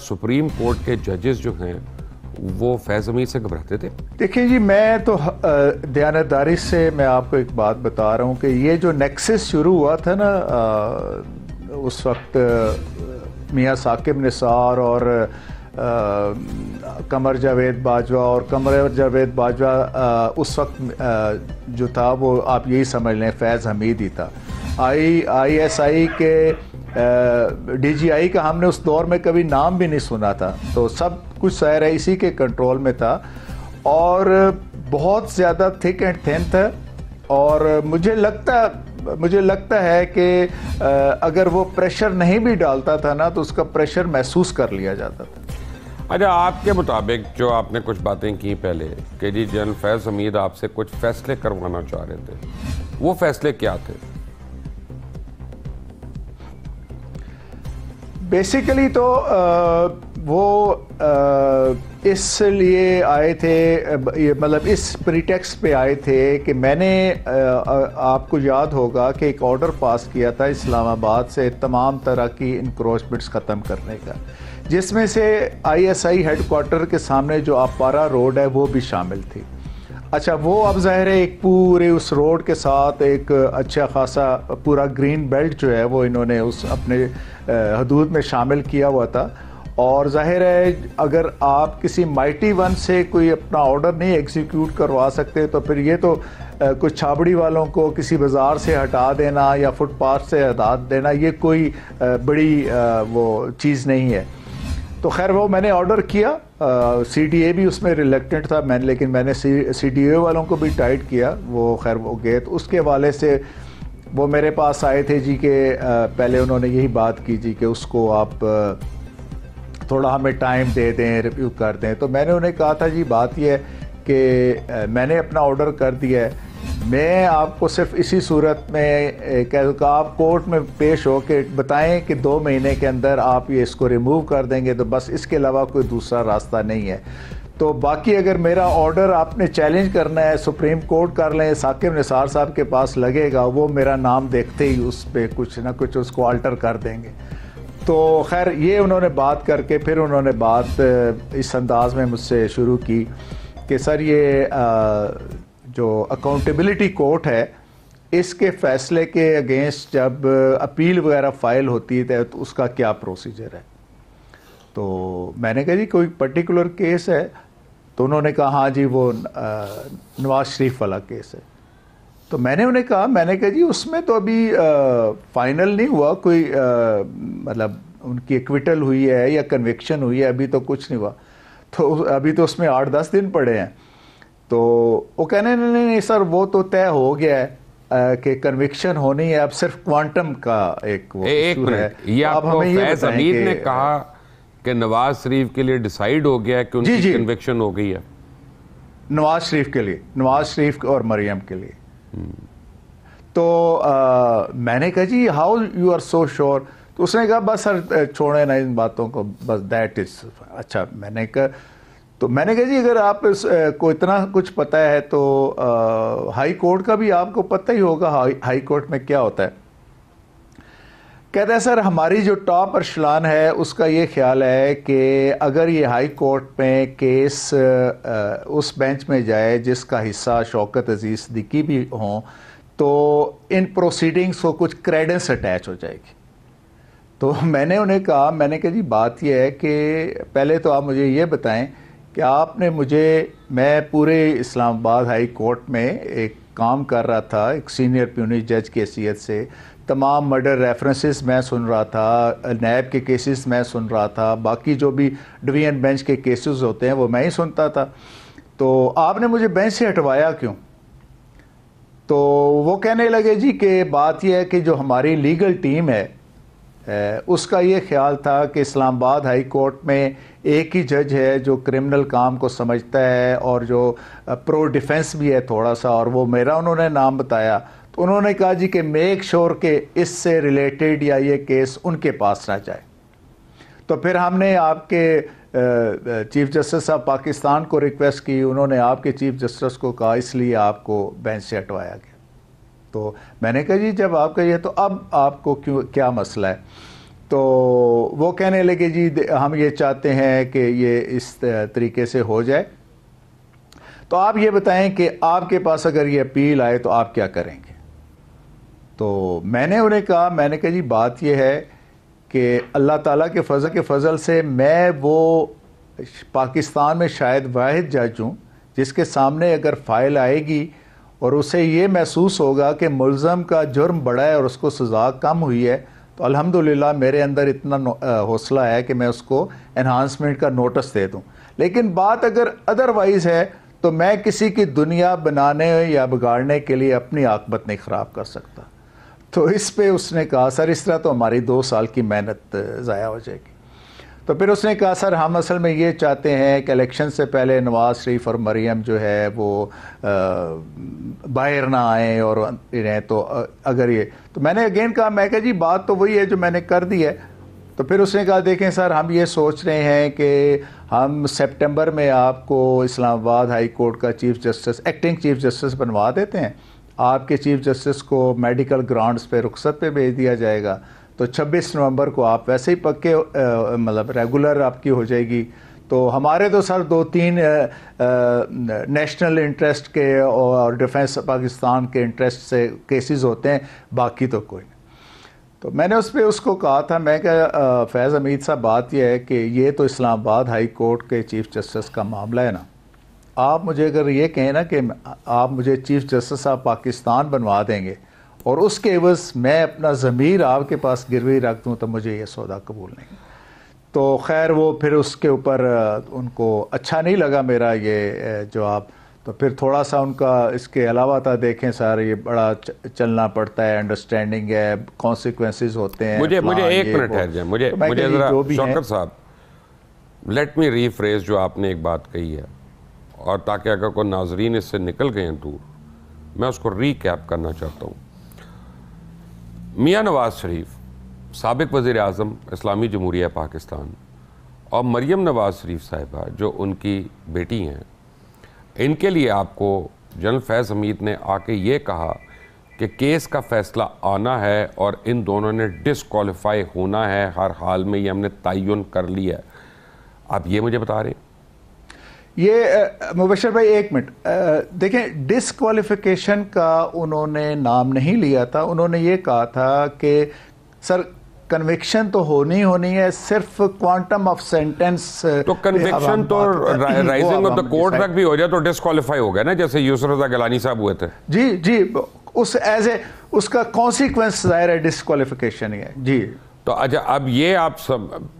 Supreme court کے ججز جو ہیں وہ فیض حمید سے گھبراتے تھے؟ دیکھیں جی، میں تو دیانتداری سے میں آپ کو ایک بات بتا رہا ہوں کہ یہ جو نیکسس شروع ہوا تھا نا اس وقت میاں ثاقب نثار اور قمر جاوید باجوہ، اور قمر جاوید باجوہ اس وقت جو تھا وہ آپ یہی سمجھ لیں فیض حمید ہی تھا۔ آئی ایس آئی کے ڈی جی آئی کا ہم نے اس دور میں کبھی نام بھی نہیں سنا تھا، تو سب کچھ ظاہر ہے اسی کے کنٹرول میں تھا اور بہت زیادہ تھک اینڈ تھن تھا، اور مجھے لگتا ہے کہ اگر وہ پریشر نہیں بھی ڈالتا تھا نا تو اس کا پریشر محسوس کر لیا جاتا تھا۔ اچھا، آپ کے مطابق جو آپ نے کچھ باتیں کی پہلے کہ جی جنرل فیض حمید آپ سے کچھ فیصلے کروانا چاہ رہے تھے، وہ فیصلے کیا تھے؟ بیسیکلی تو وہ اس لیے آئے تھے، مطلب اس پریٹیکسٹ پہ آئے تھے کہ میں نے آپ کو یاد ہوگا کہ ایک آرڈر پاس کیا تھا اسلام آباد سے تمام طرح کی انکروچمنٹس ختم کرنے کا، جس میں سے I S I had quarter کے سامنے جو اپارا روڈ ہے وہ بھی شامل تھی۔ اچھا، وہ اب ظاہر ہے ایک پورے اس روڈ کے ساتھ ایک اچھا خاصا پورا گرین بیلٹ جو ہے وہ انہوں نے اس اپنے حدود میں شامل کیا ہوا تھا، اور ظاہر ہے اگر آپ کسی مائٹی ون سے کوئی اپنا آرڈر نہیں ایگزیکیوٹ کروا سکتے تو پھر یہ تو کچھ چھابڑی والوں کو کسی بازار سے ہٹا دینا یا فٹ پاتھ سے ہٹا دینا یہ کوئی بڑی وہ چیز نہیں ہے۔ تو خیر وہ میں نے آرڈر کیا، سی ڈی اے بھی اس میں ریلیکٹنٹ تھا، لیکن میں نے سی ڈی اے والوں کو بھی ٹائٹ کیا، وہ خیر وہ گئے، تو اس کے حوالے سے وہ میرے پاس آئے تھے جی کہ پہلے انہوں نے یہی بات کی جی کہ اس کو آپ تھوڑا ہمیں ٹائم دے دیں، ریویو کر دیں، تو میں نے انہیں کہا تھا جی بات یہ ہے کہ میں نے اپنا آرڈر کر دیا ہے، میں آپ کو صرف اسی صورت میں کہ آپ کورٹ میں پیش ہو کے بتائیں کہ 2 مہینے کے اندر آپ یہ اس کو ریموو کر دیں گے، تو بس اس کے علاوہ کوئی دوسرا راستہ نہیں ہے۔ تو باقی اگر میرا آرڈر آپ نے چیلنج کرنا ہے سپریم کورٹ کر لیں، ثاقب نثار صاحب کے پاس لگے گا، وہ میرا نام دیکھتے ہی اس پہ کچھ نہ کچھ اس کو آلٹر کر دیں گے۔ تو خیر یہ انہوں نے بات کر کے پھر انہوں نے بات اس انداز میں مجھ سے شروع کی کہ سر یہ جو اکاؤنٹیبلٹی کورٹ ہے اس کے فیصلے کے اگینسٹ جب اپیل وغیرہ فائل ہوتی ہے تو اس کا کیا پروسیجر ہے۔ تو میں نے کہا جی کوئی پرٹیکولر کیس ہے، تو انہوں نے کہا ہاں جی وہ نواز شریف والا کیس ہے۔ تو میں نے انہیں کہا، میں نے کہا جی اس میں تو ابھی فائنل نہیں ہوا کوئی، مطلب ان کی ایکویٹل ہوئی ہے یا کنوکشن ہوئی ہے، ابھی تو کچھ نہیں ہوا، تو ابھی تو اس میں 8-10 دن پڑے ہیں۔ تو وہ کہنے نہیں سر وہ تو طے ہو گیا ہے کہ کنوکشن ہونی ہے، اب صرف کوانٹم کا ایک وہ ایشو ہے۔ یہ آپ کو فیض حمید نے کہا کہ نواز شریف کے لیے ڈیسائیڈ ہو گیا ہے کہ ان کی کنوکشن ہو گئی ہے؟ نواز شریف کے لیے، نواز شریف اور مریم کے لیے۔ تو میں نے کہا جی how you are so sure? تو اس نے کہا بس سر چھوڑیں نا ان باتوں کو، بس دیٹ از اچھا۔ میں نے کہا جی اگر آپ کو اتنا کچھ پتہ ہے تو ہائی کورٹ کا بھی آپ کو پتہ ہی ہوگا ہائی کورٹ میں کیا ہوتا ہے۔ کہتا ہے سر ہماری جو ٹاپ ارشلان ہے اس کا یہ خیال ہے کہ اگر یہ ہائی کورٹ میں کیس اس بینچ میں جائے جس کا حصہ شوکت عزیز صدیقی بھی ہوں تو ان پروسیڈنگز کو کچھ کریڈنس اٹیچ ہو جائے گی۔ تو میں نے انہیں کہا، میں نے کہا جی بات یہ ہے کہ پہلے تو آپ مجھے یہ بتائیں کہ آپ نے میں پورے اسلام آباد ہائی کورٹ میں ایک کام کر رہا تھا ایک سینئر پیونی جج کی حیثیت سے، تمام مرڈر ریفرنسز میں سن رہا تھا، نیب کے کیسز میں سن رہا تھا، باقی جو بھی ڈویژن بینچ کے کیسز ہوتے ہیں وہ میں ہی سنتا تھا، تو آپ نے مجھے بینچ سے ہٹوایا کیوں؟ تو وہ کہنے لگے جی کہ بات یہ ہے کہ جو ہماری لیگل ٹیم ہے اس کا یہ خیال تھا کہ اسلام آباد ہائی کورٹ میں ایک ہی جج ہے جو کرمنل کام کو سمجھتا ہے اور جو پرو ڈیفنس بھی ہے تھوڑا سا، اور وہ میرا انہوں نے نام بتایا۔ تو انہوں نے کہا جی کہ میک شور کہ اس سے ریلیٹڈ یا یہ کیس ان کے پاس نہ جائے۔ تو پھر ہم نے آپ کے چیف جسٹس آف پاکستان کو ریکویسٹ کی، انہوں نے آپ کے چیف جسٹس کو کہا، اس لیے آپ کو بینچ سے ہٹوایا گیا۔ تو میں نے کہا جی جب آپ کا یہ تو اب آپ کو کیا مسئلہ ہے؟ تو وہ کہنے لگے جی ہم یہ چاہتے ہیں کہ یہ اس طریقے سے ہو جائے، تو آپ یہ بتائیں کہ آپ کے پاس اگر یہ اپیل آئے تو آپ کیا کریں گے؟ تو میں نے انہیں کہا، جی بات یہ ہے کہ اللہ تعالیٰ کے فضل سے میں وہ پاکستان میں شاید واحد جج ہوں جس کے سامنے اگر فائل آئے گی اور اسے یہ محسوس ہوگا کہ ملزم کا جرم بڑا ہے اور اس کو سزا کم ہوئی ہے، تو الحمدللہ میرے اندر اتنا حوصلہ ہے کہ میں اس کو انہانسمنٹ کا نوٹس دے دوں۔ لیکن بات اگر ادروائز ہے تو میں کسی کی دنیا بنانے یا بگاڑنے کے لیے اپنی عاقبت نہیں خراب کر سکتا۔ تو اس پہ اس نے کہا سر اس طرح تو ہماری 2 سال کی محنت ضائع ہو جائے گی۔ تو پھر اس نے کہا سر ہم اصل میں یہ چاہتے ہیں کہ الیکشن سے پہلے نواز شریف اور مریم جو ہے وہ باہر نہ آئیں اور رہیں، تو اگر یہ تو میں نے اگین کہا جی بات تو وہی ہے جو میں نے کر دی ہے۔ تو پھر اس نے کہا دیکھیں سر ہم یہ سوچ رہے ہیں کہ ہم سپٹمبر میں آپ کو اسلام آباد ہائی کورٹ کا chief justice, acting chief justice بنوا دیتے ہیں، آپ کے چیف جسٹس کو میڈیکل گرانٹس پہ رخصت پہ بھیج دیا جائے گا، تو 26 نومبر کو آپ ویسے ہی پکے مطلب ریگولر آپ کی ہو جائے گی۔ تو ہمارے تو سر 2-3 نیشنل انٹرسٹ کے اور ڈیفنس پاکستان کے انٹرسٹ سے کیسز ہوتے ہیں، باقی تو کوئی نہیں۔ تو میں نے اس پہ اس کو کہا تھا، میں کہ فیض حمید صاحب بات یہ ہے کہ یہ تو اسلام آباد ہائی کورٹ کے چیف جسٹس کا معاملہ ہے نا، آپ مجھے اگر یہ کہیں نا کہ آپ مجھے چیف جسٹس آف پاکستان بنوا دیں گے اور اس کے عوض میں اپنا ضمیر آپ کے پاس گروی رکھ دوں تو مجھے یہ سودا قبول نہیں۔ تو خیر وہ پھر اس کے اوپر ان کو اچھا نہیں لگا میرا یہ جواب، تو پھر تھوڑا سا ان کا اس کے علاوہ تھا دیکھیں سر یہ بڑا چلنا پڑتا ہے، انڈرسٹینڈنگ ہے، کانسیکوینسز ہوتے ہیں۔ مجھے ایک منٹ ٹھہر جائیں، مجھے ذرا شوکت صاحب لیٹ می ری فریز جو آپ نے ایک بات کہی ہے، اور تاکہ اگر کوئی ناظرین اس سے نکل گئے ہیں دور، میں اس کو ری کیپ کرنا چاہتا ہوں۔ میاں نواز شریف سابق وزیر اعظم اسلامی جمہوریہ پاکستان اور مریم نواز شریف صاحبہ جو ان کی بیٹی ہیں، ان کے لیے آپ کو جنرل فیض حمید نے آ کے یہ کہا کہ کیس کا فیصلہ آنا ہے اور ان دونوں نے ڈسکوالیفائی ہونا ہے ہر حال میں، یہ ہم نے تعین کر لیا ہے، آپ یہ مجھے بتا رہے ہیں؟ یہ مبشر بھائی ایک منٹ دیکھیں، ڈسکوالیفیکیشن کا انہوں نے نام نہیں لیا تھا، انہوں نے یہ کہا تھا کہ سر کنوکشن تو ہونی ہے، صرف کوانٹم آف سینٹنس تو کنوکشن تو رائزنگ آف دا کورٹ تک بھی ہو جائے تو ڈسکوالیفائی ہو گیا نا، جیسے یسر رضا گیلانی صاحب ہوئے تھے۔ جی اس ایز اے اس کا کانسیکوینس ظاہر ہے ڈسکوالیفیکیشن ہی ہے۔ جی تو اچھا اب یہ آپ سب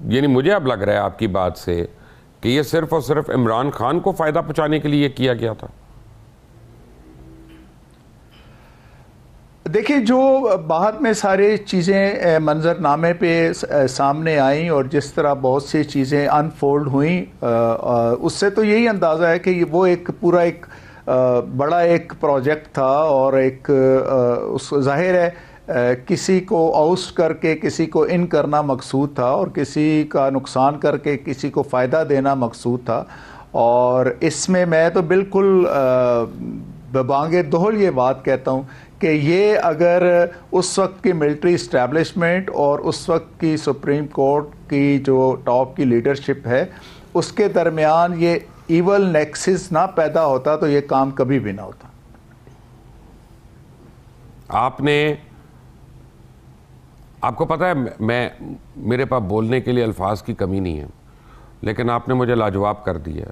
یعنی مجھے اب لگ رہا ہے آپ کی بات سے کہ یہ صرف اور صرف عمران خان کو فائدہ پہنچانے کے لیے کیا گیا تھا؟ دیکھیں جو بعد میں ساری چیزیں منظر نامے پہ سامنے آئیں اور جس طرح بہت سی چیزیں انفولڈ ہوئیں، اس سے تو یہی اندازہ ہے کہ وہ ایک پورا ایک بڑا ایک پروجیکٹ تھا، اور ایک ظاہر ہے کسی کو اوسٹ کر کے کسی کو ان کرنا مقصود تھا، اور کسی کا نقصان کر کے کسی کو فائدہ دینا مقصود تھا۔ اور اس میں تو بالکل ببانگ دہل یہ بات کہتا ہوں کہ یہ اگر اس وقت کی ملٹری اسٹیبلشمنٹ اور اس وقت کی سپریم کورٹ کی جو ٹاپ کی لیڈرشپ ہے اس کے درمیان یہ ایول نیکسس نہ پیدا ہوتا تو یہ کام کبھی بھی نہ ہوتا۔ آپ کو پتہ ہے میرے پاس بولنے کے لیے الفاظ کی کمی نہیں ہے، لیکن آپ نے مجھے لاجواب کر دیا ہے۔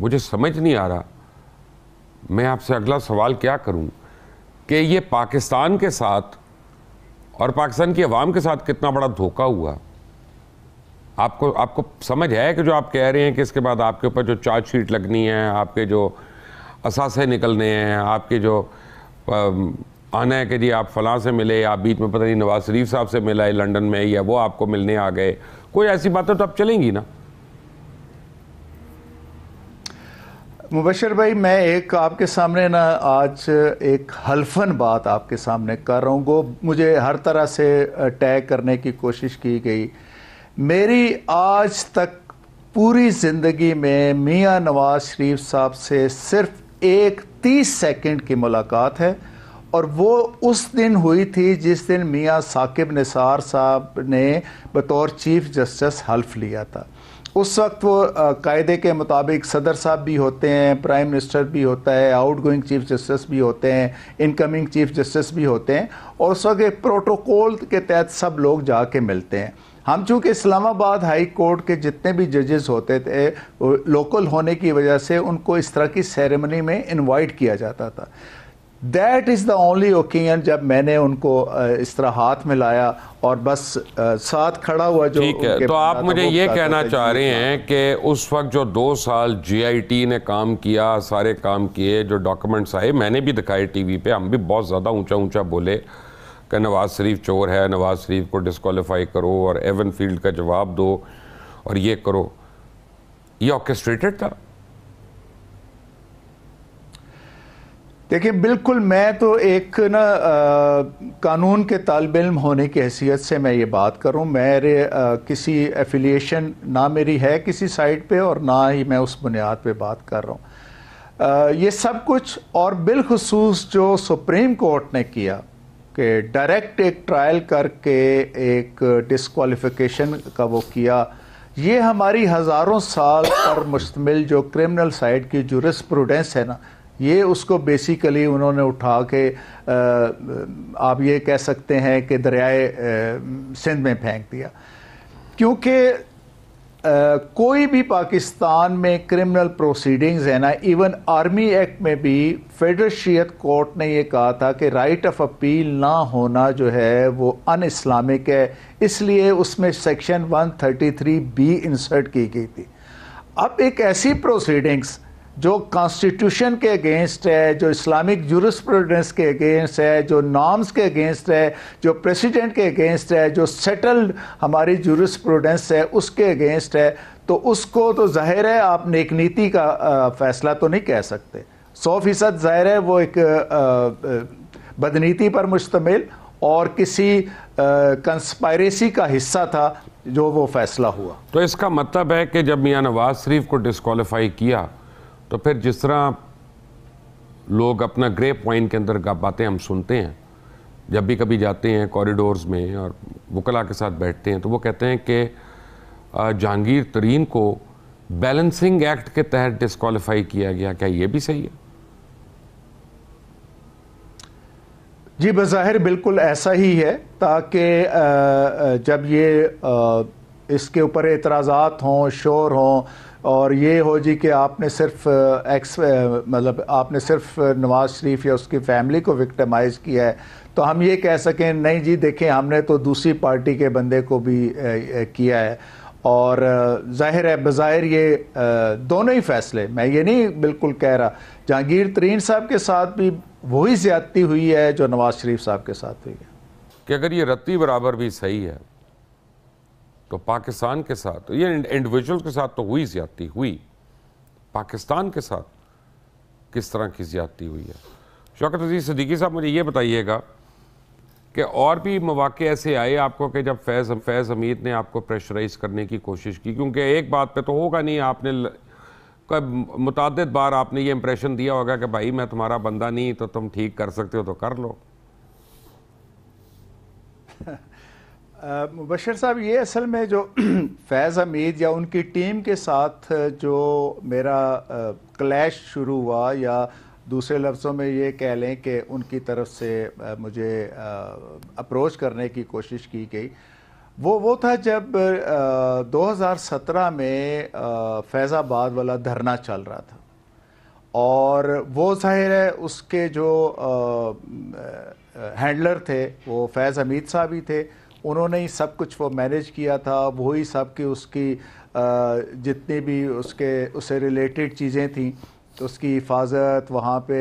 مجھے سمجھ نہیں آ رہا میں آپ سے اگلا سوال کیا کروں کہ یہ پاکستان کے ساتھ اور پاکستان کی عوام کے ساتھ کتنا بڑا دھوکہ ہوا۔ آپ کو سمجھ ہے کہ جو آپ کہہ رہے ہیں کہ اس کے بعد آپ کے اوپر جو چارج شیٹ لگنی ہے، آپ کے جو اثاثے نکلنے ہیں، آپ کے جو آنا ہے کہ جی آپ فلاں سے ملے، یا آپ بیچ میں پتہ نہیں نواز شریف صاحب سے ملا ہے لنڈن میں، یا وہ آپ کو ملنے آ گئے، کوئی ایسی باتیں تو اب چلیں گی نا؟ مبشر بھائی میں ایک آپ کے سامنے نا آج ایک حلفن بات آپ کے سامنے کر رہا ہوں، وہ مجھے ہر طرح سے ٹیگ کرنے کی کوشش کی گئی۔ میری آج تک پوری زندگی میں میاں نواز شریف صاحب سے صرف ایک 30 سیکنڈ کی ملاقات ہے، اور وہ اس دن ہوئی تھی جس دن میاں ثاقب نثار صاحب نے بطور چیف جسٹس حلف لیا تھا. اس وقت وہ قاعدے کے مطابق صدر صاحب بھی ہوتے ہیں, پرائم منسٹر بھی ہوتا ہے, آؤٹ گوئنگ چیف جسٹس بھی ہوتے ہیں, انکمنگ چیف جسٹس بھی ہوتے ہیں, اور اس وقت ایک پروٹوکول کے تحت سب لوگ جا کے ملتے ہیں. ہم چونکہ اسلام آباد ہائی کورٹ کے جتنے بھی ججز ہوتے تھے لوکل ہونے کی وجہ سے ان کو اس طرح کی سیریمنی میں انوائٹ کیا جاتا تھا. That is the only occasion جب میں نے ان کو اس طرح ہاتھ میں لایا اور بس ساتھ کھڑا ہوا. جو ٹھیک ہے, تو آپ مجھے یہ کہنا چاہ رہے ہیں کہ اس وقت جو 2 سال جی آئی ٹی نے کام کیا, سارے کام کیے, جو ڈاکومنٹس آئے, میں نے بھی دکھائے ٹی وی پہ, ہم بھی بہت زیادہ اونچا بولے کہ نواز شریف چور ہے, نواز شریف کو ڈسکوالیفائی کرو اور ایون فیلڈ کا جواب دو اور یہ کرو, یہ آرکسٹریٹڈ تھا. دیکھیں بالکل, میں تو ایک قانون کے طالب علم ہونے کی حیثیت سے میں یہ بات کروں, میرے کسی ایفیلیشن نہ میری ہے کسی سائٹ پہ اور نہ ہی میں اس بنیاد پہ بات کر رہا ہوں. یہ سب کچھ اور بالخصوص جو سپریم کورٹ نے کیا کہ ڈائریکٹ ایک ٹرائل کر کے ایک ڈسکوالیفیکیشن کا وہ کیا, یہ ہماری ہزاروں سال پر مشتمل جو کرمنل سائڈ کی جورسپروڈنس ہے نا, یہ اس کو بیسیکلی انہوں نے اٹھا کے آپ یہ کہہ سکتے ہیں کہ دریائے سندھ میں پھینک دیا. کیونکہ کوئی بھی پاکستان میں کرمنل پروسیڈنگز ہے نا, ایون آرمی ایکٹ میں بھی فیڈرل شریعت کورٹ نے یہ کہا تھا کہ رائٹ آف اپیل نہ ہونا جو ہے وہ ان اسلامک ہے, اس لیے اس میں سیکشن 133B انسرٹ کی گئی تھی. اب ایک ایسی پروسیڈنگز جو کانسٹیٹیوشن کے اگینسٹ ہے, جو اسلامک جورسپروڈنس کے اگینسٹ ہے, جو نارمز کے اگینسٹ ہے, جو پریسیڈنٹ کے اگینسٹ ہے, جو سیٹلڈ ہماری جورسپروڈنس ہے اس کے اگینسٹ ہے, تو اس کو تو ظاہر ہے آپ نیک نیتی کا فیصلہ تو نہیں کہہ سکتے. 100% ظاہر ہے وہ ایک بدنیتی پر مشتمل اور کسی کنسپائریسی کا حصہ تھا جو وہ فیصلہ ہوا. تو اس کا مطلب ہے کہ جب میاں نواز شریف کو ڈسکوالیفائی کیا تو پھر جس طرح لوگ اپنا گرے پوائنٹ کے اندر باتیں ہم سنتے ہیں, جب بھی کبھی جاتے ہیں کوریڈورز میں اور وکلاء کے ساتھ بیٹھتے ہیں, تو وہ کہتے ہیں کہ جہانگیر ترین کو بیلنسنگ ایکٹ کے تحت ڈسکوالیفائی کیا گیا. کیا یہ بھی صحیح ہے؟ جی بظاہر بالکل ایسا ہی ہے, تاکہ جب یہ اس کے اوپر اعتراضات ہوں, شور ہوں, اور یہ ہو جی کہ آپ نے صرف مطلب آپ نے صرف نواز شریف یا اس کی فیملی کو وکٹمائز کیا ہے, تو ہم یہ کہہ سکیں نہیں جی دیکھیں ہم نے تو دوسری پارٹی کے بندے کو بھی کیا ہے. اور ظاہر ہے بظاہر یہ دونوں ہی فیصلے, میں یہ نہیں بالکل کہہ رہا, جہانگیر ترین صاحب کے ساتھ بھی وہی زیادتی ہوئی ہے جو نواز شریف صاحب کے ساتھ ہوئی ہے. کہ اگر یہ رتی برابر بھی صحیح ہے تو پاکستان کے ساتھ, یہ انڈیویجول کے ساتھ تو ہوئی زیادتی ہوئی, پاکستان کے ساتھ کس طرح کی زیادتی ہوئی ہے؟ شوکت عزیز صدیقی صاحب مجھے یہ بتائیے گا کہ اور بھی مواقع ایسے آئے آپ کو کہ جب فیض حمید نے آپ کو پریشرائز کرنے کی کوشش کی, کیونکہ ایک بات پہ تو ہوگا نہیں, آپ نے متعدد بار آپ نے یہ امپریشن دیا ہوگا کہ بھائی میں تمہارا بندہ نہیں, تو تم ٹھیک کر سکتے ہو تو کر لو. مبشر صاحب, یہ اصل میں جو فیض حمید یا ان کی ٹیم کے ساتھ جو میرا کلیش شروع ہوا, یا دوسرے لفظوں میں یہ کہہ لیں کہ ان کی طرف سے مجھے اپروچ کرنے کی کوشش کی گئی, وہ تھا جب 2017 میں فیض آباد والا دھرنا چل رہا تھا, اور وہ ظاہر ہے اس کے جو ہینڈلر تھے وہ فیض حمید صاحب ہی تھے, انہوں نے ہی سب کچھ وہ مینیج کیا تھا, وہی سب کی اس کی جتنی بھی اس سے ریلیٹڈ چیزیں تھیں, اس کی حفاظت, وہاں پہ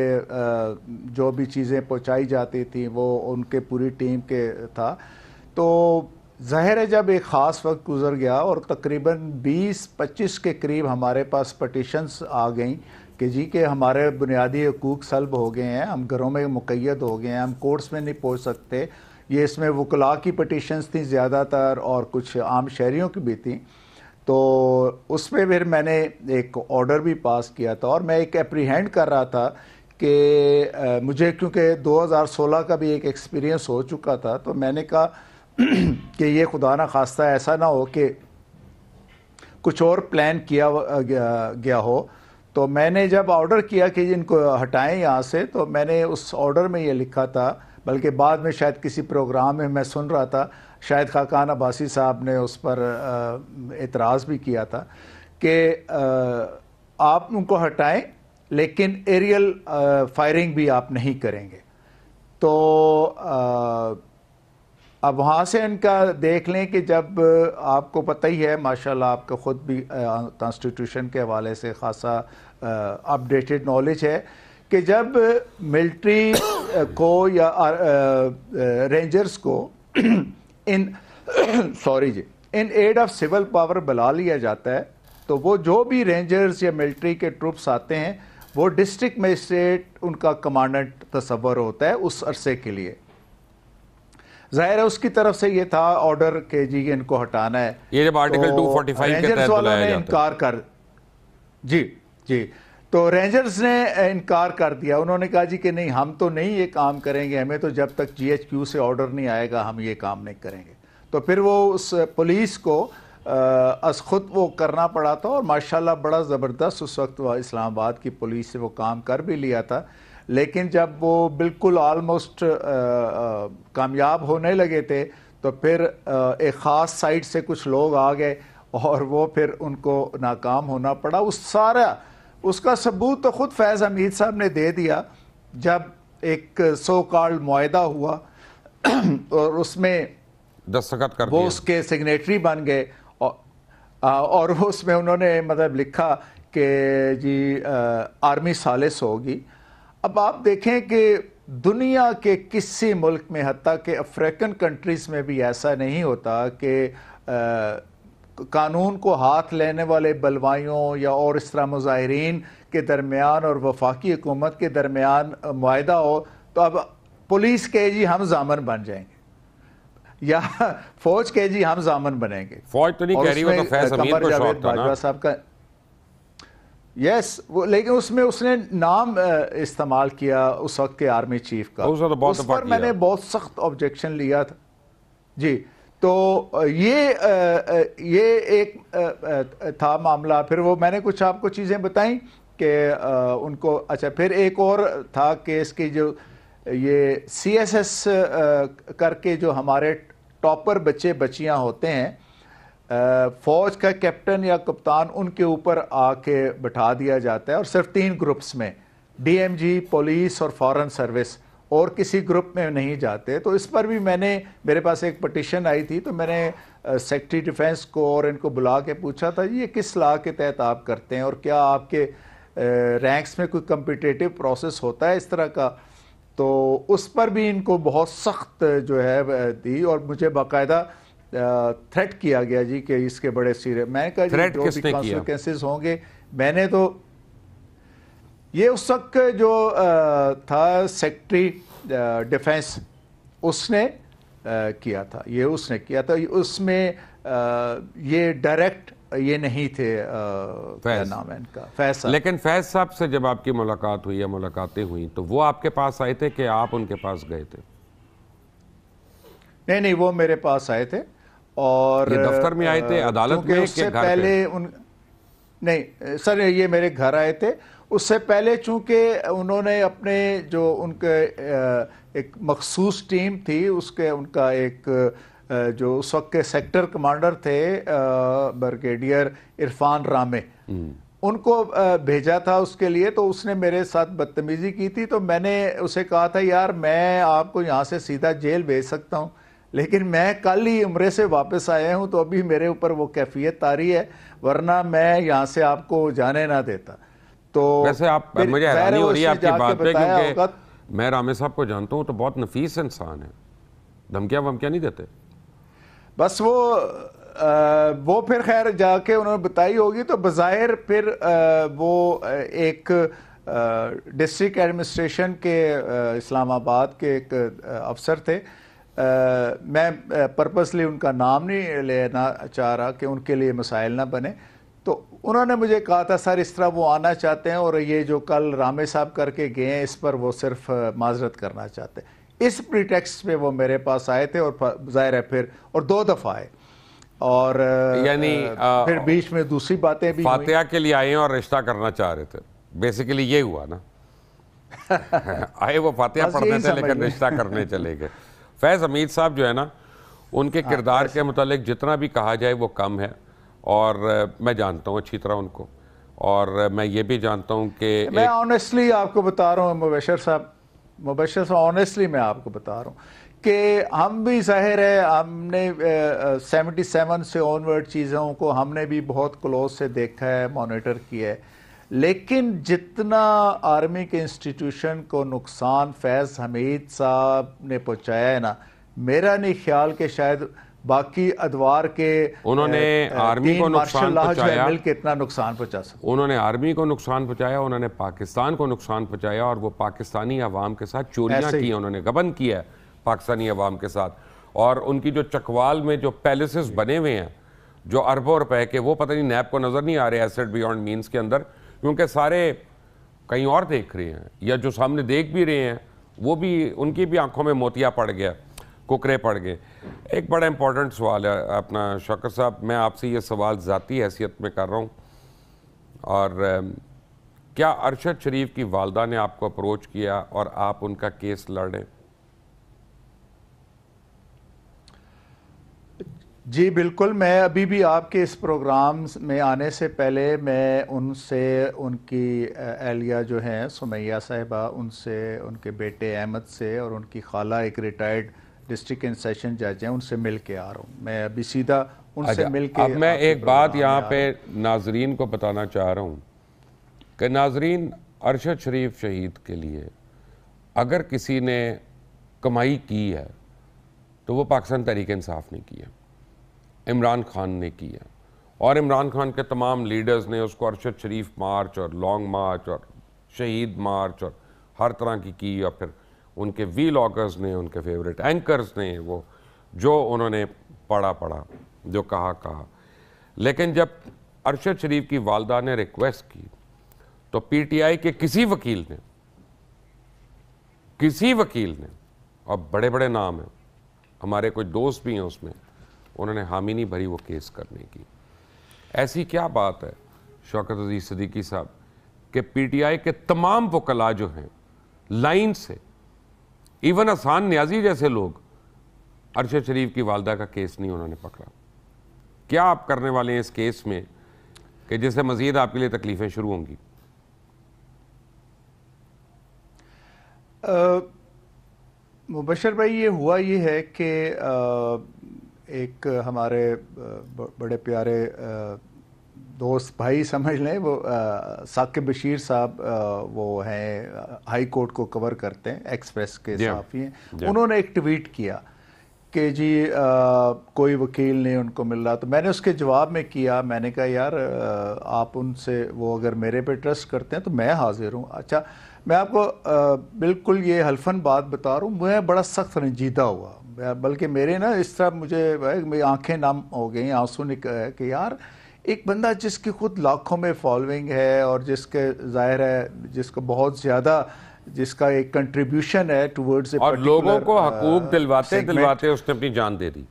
جو بھی چیزیں پہنچائی جاتی تھیں وہ ان کے پوری ٹیم کے تھا. تو ظاہر ہے جب ایک خاص وقت گزر گیا اور تقریباً 20-25 کے قریب ہمارے پاس پٹیشنز آ گئیں کہ جی کہ ہمارے بنیادی حقوق سلب ہو گئے ہیں, ہم گھروں میں مقید ہو گئے ہیں, ہم کورٹس میں نہیں پہنچ سکتے. یہ اس میں وکلاء کی پٹیشنز تھیں زیادہ تر اور کچھ عام شہریوں کی بھی تھیں. تو اس پہ پھر میں نے ایک آرڈر بھی پاس کیا تھا, اور میں ایک اپریہینڈ کر رہا تھا کہ مجھے کیونکہ 2016 کا بھی ایک ایکسپیرینس ہو چکا تھا، تو میں نے کہا کہ یہ خدا نہ خواستہ ایسا نہ ہو کہ کچھ اور پلان کیا گیا ہو. تو میں نے جب آرڈر کیا کہ ان کو ہٹائیں یہاں سے، تو میں نے اس آرڈر میں یہ لکھا تھا، بلکہ بعد میں شاید کسی پروگرام میں میں سن رہا تھا، شاید خاقان عباسی صاحب نے اس پر اعتراض بھی کیا تھا کہ آپ ان کو ہٹائیں لیکن ایریل فائرنگ بھی آپ نہیں کریں گے. تو اب وہاں سے ان کا دیکھ لیں کہ جب آپ کو پتہ ہی ہے ماشاءاللہ آپ کا خود بھی کانسٹیٹیوشن کے حوالے سے خاصا اپڈیٹڈ نالج ہے کہ جب ملٹری کو یا رینجرز کو ان ایڈ آف سول پاور بلا لیا جاتا ہے، تو وہ جو بھی رینجرز یا ملٹری کے ٹروپس آتے ہیں وہ ڈسٹرکٹ مجسٹریٹ ان کا کمانڈنٹ تصور ہوتا ہے اس عرصے کے لیے. ظاہر ہے اس کی طرف سے یہ تھا آرڈر کہ جی ان کو ہٹانا ہے. یہ جب آرٹیکل 245 کے تحت بلایا جاتا ہے، انکار کر جی تو رینجرز نے انکار کر دیا. انہوں نے کہا جی کہ نہیں، ہم تو نہیں یہ کام کریں گے، ہمیں تو جب تک جی ایچ کیو سے آرڈر نہیں آئے گا ہم یہ کام نہیں کریں گے. تو پھر وہ اس پولیس کو از خود وہ کرنا پڑا تھا، اور ماشاءاللہ بڑا زبردست اس وقت اسلام آباد کی پولیس سے وہ کام کر بھی لیا تھا. لیکن جب وہ بالکل آلموسٹ کامیاب ہونے لگے تھے تو پھر ایک خاص سائٹ سے کچھ لوگ آ گئے اور وہ پھر ان کو ناکام ہونا پڑا. اس کا ثبوت تو خود فیض حمید صاحب نے دے دیا جب ایک سو کالڈ معاہدہ ہوا اور اس میں دستخط کر وہ اس کے سگنیٹری بن گئے، اور اس میں انہوں نے مطلب لکھا کہ جی آرمی ثالث ہوگی. اب آپ دیکھیں کہ دنیا کے کسی ملک میں، حتیٰ کہ افریقن کنٹریز میں بھی ایسا نہیں ہوتا کہ قانون کو ہاتھ لینے والے بلوائیوں یا اور اس طرح مظاہرین کے درمیان اور وفاقی حکومت کے درمیان معاہدہ ہو تو اب پولیس کہے جی ہم ضامن بن جائیں گے یا فوج کہے جی ہم ضامن بنیں گے. فوج تو نہیں کہہ رہی، وہ تو فیض حمید کو شوق تھا نا صاحب کا. یس، لیکن اس میں اس نے نام استعمال کیا اس وقت کے آرمی چیف کا، اس پر میں نے بہت سخت آبجیکشن لیا تھا. جی تو یہ ایک تھا معاملہ. پھر وہ میں نے کچھ آپ کو چیزیں بتائیں کہ ان کو اچھا پھر ایک اور تھا کیس کی، جو یہ سی ایس ایس کر کے جو ہمارے ٹاپر بچے بچیاں ہوتے ہیں، فوج کا کیپٹن یا کپتان ان کے اوپر آ کے بٹھا دیا جاتا ہے، اور صرف 3 گروپس میں، ڈی ایم جی، پولیس اور فارن سروس، اور کسی گروپ میں نہیں جاتے. تو اس پر بھی میرے پاس ایک پٹیشن آئی تھی، تو میں نے سیکرٹری ڈیفنس کو اور ان کو بلا کے پوچھا تھا یہ کس لاء کے تحت آپ کرتے ہیں، اور کیا آپ کے رینکس میں کوئی کمپیٹیٹو پروسیس ہوتا ہے اس طرح کا. تو اس پر بھی ان کو بہت سخت جو ہے دی، اور مجھے باقاعدہ تھریٹ کیا گیا جی کہ اس کے بڑے سیریس. میں نے کہا جی جو بھی کانسیکوینسز ہوں گے. میں نے تو یہ اس وقت جو تھا سیکرٹری ڈیفنس اس نے کیا تھا، اس میں یہ ڈائریکٹ یہ نہیں تھے، کیا نام ہے ان کا، فیض صاحب. لیکن فیض صاحب سے جب آپ کی ملاقات ہوئی یا ملاقاتیں ہوئیں تو وہ آپ کے پاس آئے تھے کہ آپ ان کے پاس گئے تھے؟ نہیں، وہ میرے پاس آئے تھے. اور یہ دفتر میں آئے تھے، عدالت میں، اس سے پہلے نہیں سر، یہ میرے گھر آئے تھے. اس سے پہلے چونکہ انہوں نے اپنے جو ان کے ایک مخصوص ٹیم تھی، ان کا ایک جو اس وقت کے سیکٹر کمانڈر تھے بریگیڈیئر عرفان رامے، ان کو بھیجا تھا اس کے لیے. تو اس نے میرے ساتھ بدتمیزی کی تھی. تو میں نے اسے کہا تھا یار میں آپ کو یہاں سے سیدھا جیل بھیج سکتا ہوں، لیکن میں کل ہی عمرے سے واپس آیا ہوں، تو ابھی میرے اوپر وہ کیفیت طاری ہے، ورنہ میں یہاں سے آپ کو جانے نہ دیتا. تو ویسے مجھے حیرانی ہو رہی ہے آپ کی بات پہ، کیونکہ میں رامے صاحب کو جانتا ہوں تو بہت نفیس انسان ہے، دھمکیاں ومکیاں نہیں دیتے. بس وہ پھر خیر جا کے انہوں نے بتائی ہوگی. تو بظاہر پھر وہ ایک ڈسٹرکٹ ایڈمنسٹریشن کے اسلام آباد کے ایک افسر تھے. میں پرپسلی ان کا نام نہیں لینا چاہ رہا کہ ان کے لیے مسائل نہ بنے. تو انہوں نے مجھے کہا تھا سر اس طرح وہ آنا چاہتے ہیں اور یہ جو کل رامے صاحب کر کے گئے ہیں اس پر وہ صرف معذرت کرنا چاہتے ہیں. اس پریٹیکسٹ پہ وہ میرے پاس آئے تھے اور ظاہر ہے پھر اور 2 دفعہ آئے اور یعنی پھر بیچ میں دوسری باتیں بھی ہوئیں. فاتحہ کے لیے آئے ہیں اور رشتہ کرنا چاہ رہے تھے, بیسیکلی یہ ہوا نا. آئے وہ فاتحہ پڑھنے تھے لیکن رشتہ کرنے چلے گئے. فیض حمید صاحب جو ہے نا, ان کے کردار کے متعلق جتنا بھی کہا جائے وہ کم ہے, اور میں جانتا ہوں اچھی طرح ان کو, اور میں یہ بھی جانتا ہوں کہ میں آنیسٹلی آپ کو بتا رہا ہوں مبشر صاحب آنیسٹلی میں آپ کو بتا رہا ہوں کہ ہم بھی ظاہر ہے ہم نے 77 سے آنورڈ چیزوں کو ہم نے بھی بہت کلوز سے دیکھا ہے, مانیٹر کیا ہے, لیکن جتنا آرمی کے انسٹیٹیوشن کو نقصان فیض حمید صاحب نے پہنچایا ہے نا, میرا نہیں خیال کہ شاید باقی ادوار کے انہوں نے آرمی کو نقصان پہنچایا, مل کے اتنا نقصان پہنچا سکتے. انہوں نے آرمی کو نقصان پہنچایا, انہوں نے پاکستان کو نقصان پہنچایا, اور وہ پاکستانی عوام کے ساتھ چوریاں کی, انہوں نے غبن کیا ہے پاکستانی عوام کے ساتھ. اور ان کی جو چکوال میں جو پیلسز بنے ہوئے ہیں جو اربوں روپے کے, وہ پتہ نہیں نیب کو نظر نہیں آ رہے ایسٹ بیونڈ مینز کے اندر, کیونکہ سارے کہیں اور دیکھ رہے ہیں, یا جو سامنے دیکھ بھی رہے ہیں وہ بھی ان کی بھی آنکھوں میں موتیا پڑ گیا, ککرے پڑ گئے. ایک بڑا امپورٹنٹ سوال ہے اپنا شوکت صاحب, میں آپ سے یہ سوال ذاتی حیثیت میں کر رہا ہوں, اور کیا ارشد شریف کی والدہ نے آپ کو اپروچ کیا اور آپ ان کا کیس لڑیں؟ جی بالکل, میں ابھی بھی آپ کے اس پروگرام میں آنے سے پہلے میں ان سے, ان کی اہلیہ جو ہیں سمیہ صاحبہ, ان سے, ان کے بیٹے احمد سے, اور ان کی خالہ ایک ریٹائرڈ ڈسٹرکٹ اینڈ سیشن جج ہیں, ان سے مل کے آ رہا ہوں. میں ابھی سیدھا ان سے مل کے. اب میں ایک بات یہاں پہ ناظرین کو بتانا چاہ رہا ہوں کہ ناظرین, ارشد شریف شہید کے لیے اگر کسی نے کمائی کی ہے تو وہ پاکستان تحریک انصاف نے کی ہے, عمران خان نے کی ہے, اور عمران خان کے تمام لیڈرز نے اس کو ارشد شریف مارچ اور لانگ مارچ اور شہید مارچ اور ہر طرح کی, اور پھر ان کے وی لاگرز نے, ان کے فیوریٹ اینکرز نے, وہ جو انہوں نے پڑھا جو کہا. لیکن جب ارشد شریف کی والدہ نے ریکویسٹ کی تو پی ٹی آئی کے کسی وکیل نے, اور بڑے بڑے نام ہیں, ہمارے کوئی دوست بھی ہیں اس میں, انہوں نے حامی نہیں بھری وہ کیس کرنے کی. ایسی کیا بات ہے شوکت عزیز صدیقی صاحب کہ پی ٹی آئی کے تمام وکلاء جو ہیں لائن سے, ایون احسان نیازی جیسے لوگ, ارشد شریف کی والدہ کا کیس نہیں انہوں نے پکڑا. کیا آپ کرنے والے ہیں اس کیس میں کہ جس سے مزید آپ کے لیے تکلیفیں شروع ہوں گی؟ مبشر بھائی, یہ ہوا یہ ہے کہ ایک ہمارے بڑے پیارے دوست بھائی سمجھ لیں, وہ ثاقب بشیر صاحب, وہ ہیں ہائی کورٹ کو کور کرتے ہیں, ایکسپریس کے صحافی ہیں. انہوں نے ایک ٹویٹ کیا کہ جی کوئی وکیل نہیں ان کو مل رہا, تو میں نے اس کے جواب میں کیا, میں نے کہا یار آپ ان سے, وہ اگر میرے پہ ٹرسٹ کرتے ہیں تو میں حاضر ہوں. اچھا, میں آپ کو بالکل یہ حلفاً بات بتا رہا ہوں, میں بڑا سخت رنجیدہ ہوا, بلکہ میرے نا اس طرح مجھے میری آنکھیں نم ہو گئیں, آنسو نکل کہ یار ایک بندہ جس کی خود لاکھوں میں فالوئنگ ہے, اور جس کے ظاہر ہے جس کو بہت زیادہ, جس کا ایک کنٹریبیوشن ہے ٹورڈز, اور لوگوں کو حقوق دلواتے اس نے اپنی جان دے دی.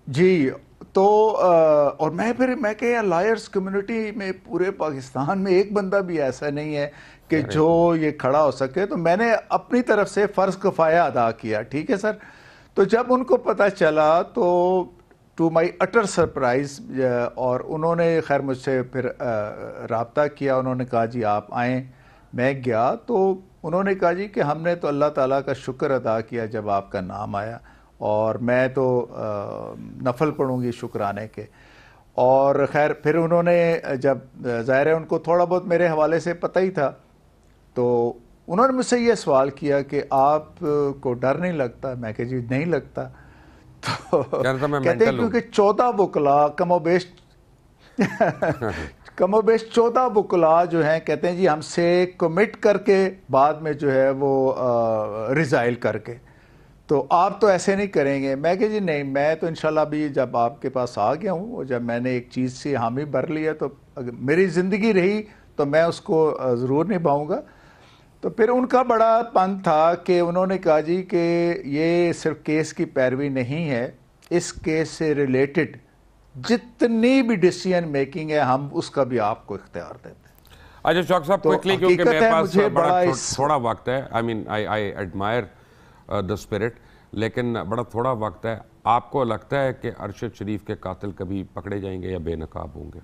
جی, تو اور میں کہ لائرز کمیونٹی میں پورے پاکستان میں ایک بندہ بھی ایسا نہیں ہے کہ جو یہ کھڑا ہو سکے, تو میں نے اپنی طرف سے فرض کفایہ ادا کیا. ٹھیک ہے سر, تو جب ان کو پتہ چلا تو ٹو مائی اٹر سرپرائز, اور انہوں نے خیر مجھ سے پھر رابطہ کیا, انہوں نے کہا جی آپ آئیں. میں گیا تو انہوں نے کہا جی کہ ہم نے تو اللہ تعالیٰ کا شکر ادا کیا جب آپ کا نام آیا, اور میں تو نفل پڑھوں گی شکرانے کے. اور خیر پھر انہوں نے جب ظاہر ہے ان کو تھوڑا بہت میرے حوالے سے پتہ ہی تھا, تو انہوں نے مجھ سے یہ سوال کیا کہ آپ کو ڈر نہیں لگتا؟ میں کہ جی نہیں لگتا. تو کہتے ہیں کیونکہ 14 وکلاء کم و بیش 14 وکلاء جو ہیں, کہتے ہیں جی ہم سے کمٹ کر کے بعد میں جو ہے وہ ریزائل کر کے, تو آپ تو ایسے نہیں کریں گے. میں کہ جی نہیں, میں تو انشاءاللہ بھی جب آپ کے پاس آ گیا ہوں, اور جب میں نے ایک چیز سے حامی بھر لیا تو اگر میری زندگی رہی تو میں اس کو ضرور نبھاؤں گا. تو پھر ان کا بڑا پن تھا کہ انہوں نے کہا جی کہ یہ صرف کیس کی پیروی نہیں ہے, اس کیس سے ریلیٹڈ جتنی بھی ڈیسیژن میکنگ ہے ہم اس کا بھی آپ کو اختیار دیتے ہیں. اچھا شوق صاحب, تو کوئکلی کیونکہ حقیقت میرے ہے پاس مجھے بڑا بڑا تھوڑا وقت ہے, آئی مین آئی ایڈمائر دا اسپرٹ, لیکن بڑا تھوڑا وقت ہے. آپ کو لگتا ہے کہ ارشد شریف کے قاتل کبھی پکڑے جائیں گے یا بے نقاب ہوں گے؟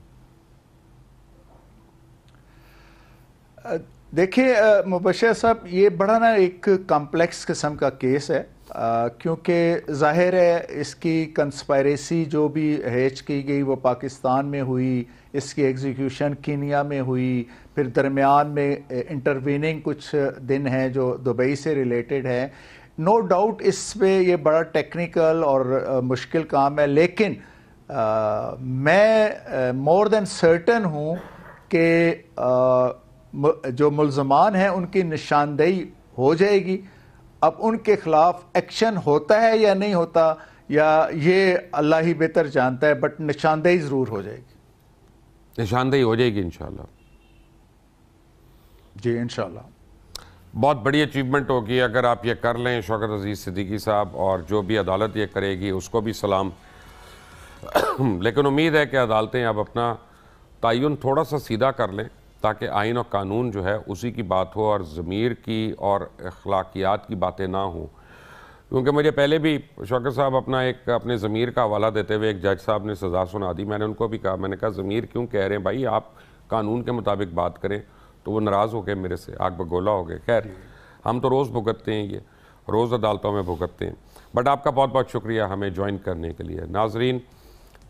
دیکھیں مبشر صاحب, یہ بڑا نا ایک کمپلیکس قسم کا کیس ہے, کیونکہ ظاہر ہے اس کی کنسپائریسی جو بھی ہیچ کی گئی وہ پاکستان میں ہوئی, اس کی ایگزیکیوشن کینیا میں ہوئی, پھر درمیان میں انٹرویننگ کچھ دن ہیں جو دبئی سے ریلیٹڈ ہے. نو ڈاؤٹ اس پہ یہ بڑا ٹیکنیکل اور مشکل کام ہے, لیکن میں مور دین سرٹن ہوں کہ جو ملزمان ہیں ان کی نشاندہی ہو جائے گی. اب ان کے خلاف ایکشن ہوتا ہے یا نہیں ہوتا, یا یہ اللہ ہی بہتر جانتا ہے, بٹ نشاندہی ضرور ہو جائے گی. نشاندہی ہو جائے گی انشاءاللہ. جی انشاءاللہ. بہت بڑی اچیومنٹ ہوگی اگر آپ یہ کر لیں شوکت عزیز صدیقی صاحب, اور جو بھی عدالت یہ کرے گی اس کو بھی سلام. لیکن امید ہے کہ عدالتیں اب اپنا تعین تھوڑا سا سیدھا کر لیں تاکہ آئین اور قانون جو ہے اسی کی بات ہو اور ضمیر کی اور اخلاقیات کی باتیں نہ ہوں. کیونکہ مجھے پہلے بھی شوکت صاحب اپنے ضمیر کا حوالہ دیتے ہوئے ایک جج صاحب نے سزا سنا دی. میں نے ان کو بھی کہا, میں نے کہا ضمیر کیوں کہہ رہے ہیں بھائی, آپ قانون کے مطابق بات کریں. تو وہ ناراض ہو گئے میرے سے, آگ بگولا ہو گئے. خیر, ہم تو روز بھگتتے ہیں, یہ روز عدالتوں میں بھگتتے ہیں. بٹ آپ کا بہت بہت شکریہ ہمیں جوائن کرنے کے لیے. ناظرین,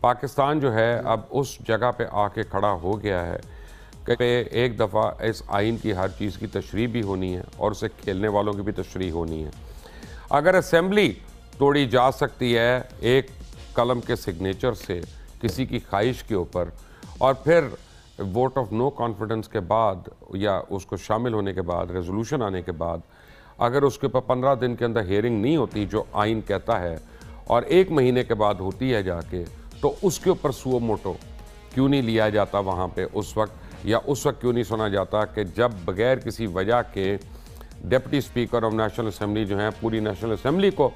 پاکستان جو ہے اب اس جگہ پہ آ کے کھڑا ہو گیا ہے کہ ایک دفعہ اس آئین کی ہر چیز کی تشریح بھی ہونی ہے اور اسے کھیلنے والوں کی بھی تشریح ہونی ہے. اگر اسمبلی توڑی جا سکتی ہے ایک قلم کے سگنیچر سے کسی کی خواہش کے اوپر, اور پھر ووٹ آف نو کانفیڈنس کے بعد یا اس کو شامل ہونے کے بعد ریزولوشن آنے کے بعد اگر اس کے اوپر 15 دن کے اندر ہیئرنگ نہیں ہوتی جو آئین کہتا ہے, اور 1 مہینے کے بعد ہوتی ہے جا کے, تو اس کے اوپر سو موٹو کیوں نہیں لیا جاتا وہاں پہ اس وقت, یا اس وقت کیوں نہیں سنا جاتا کہ جب بغیر کسی وجہ کے deputy speaker of national assembly جو ہیں پوری نیشنل اسمبلی کو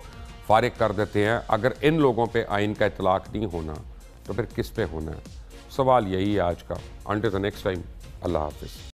فارغ کر دیتے ہیں. اگر ان لوگوں پہ آئین کا اطلاق نہیں ہونا تو پھر کس پہ ہونا ہے؟ سوال یہی ہے آج کا. انٹل دی نیکسٹ ٹائم, اللہ حافظ.